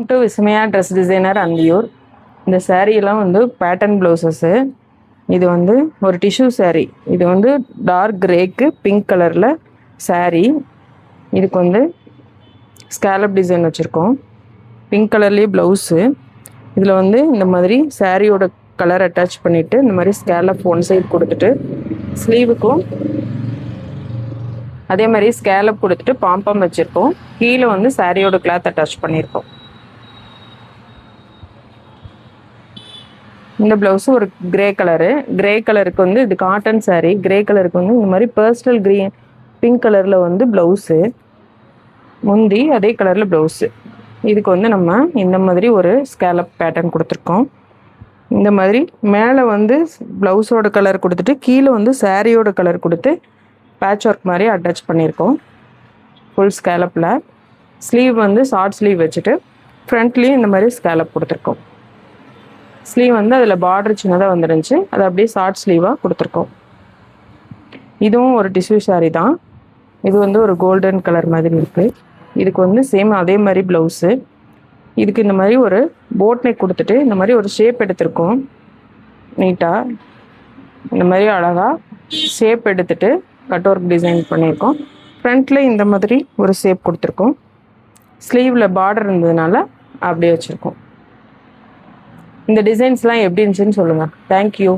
To Vismaya dress designer Anthiyur. இந்த சாரீலாம் வந்து pattern blouses. இது வந்து ஒரு டிஷ்யூ சாரீ. இது வந்து டார்க் கிரேக்கு பிங்க் கலரில் சாரீ. இதுக்கு வந்து ஸ்கேலப் டிசைன் வச்சுருக்கோம். பிங்க் கலர்லேயே ப்ளவுஸு. இதில் வந்து இந்த மாதிரி சாரியோட கலர் அட்டாச் பண்ணிவிட்டு இந்த மாதிரி ஸ்கேலப் ஒன் சைடு கொடுத்துட்டு ஸ்லீவுக்கும் அதே மாதிரி ஸ்கேலப் கொடுத்துட்டு பாம்பம் வச்சுருக்கோம். கீழே வந்து சாரியோட கிளாத் அட்டாச் பண்ணியிருக்கோம். இந்த ப்ளவுஸு ஒரு கிரே கலரு. கிரே கலருக்கு வந்து இது காட்டன் சாரீ. கிரே கலருக்கு வந்து இந்த மாதிரி பர்ஸ்னல் க்ரீன் பிங்க் கலரில் வந்து ப்ளவுஸு. முந்தி அதே கலரில் ப்ளவுஸு. இதுக்கு வந்து நம்ம இந்த மாதிரி ஒரு ஸ்கேலப் பேட்டர்ன் கொடுத்துருக்கோம். இந்த மாதிரி மேலே வந்து ப்ளவுஸோட கலர் கொடுத்துட்டு கீழே வந்து சாரியோட கலர் கொடுத்து பேட்ச் ஒர்க் மாதிரி அட்டாச் பண்ணியிருக்கோம். ஃபுல் ஸ்கேலப்பில் ஸ்லீவ் வந்து ஷார்ட் ஸ்லீவ் வச்சுட்டு ஃப்ரண்ட்லேயும் இந்த மாதிரி ஸ்கேலப் கொடுத்துருக்கோம். ஸ்லீவ் வந்து அதில் பார்டர் சின்னதாக வந்துருந்துச்சு. அதை அப்படியே ஷார்ட் ஸ்லீவாக கொடுத்துருக்கோம். இதுவும் ஒரு டிஷ்யூ சாரீ தான். இது வந்து ஒரு கோல்டன் கலர் மாதிரி இருக்குது. இதுக்கு வந்து சேம் அதே மாதிரி ப்ளவுஸு. இதுக்கு இந்த மாதிரி ஒரு போட் நெக் கொடுத்துட்டு இந்த மாதிரி ஒரு ஷேப் எடுத்திருக்கோம். நீட்டாக இந்த மாதிரி அழகாக ஷேப் எடுத்துகிட்டு கட் ஒர்க் டிசைன் பண்ணியிருக்கோம். ஃப்ரண்ட்டில் இந்த மாதிரி ஒரு ஷேப் கொடுத்துருக்கோம். ஸ்லீவில் பார்டர் இருந்ததுனால அப்படியே வச்சுருக்கோம். இந்த டிசைன்ஸ்லாம் எப்படி இருந்துச்சுன்னு சொல்லுங்கள். தேங்க்யூ.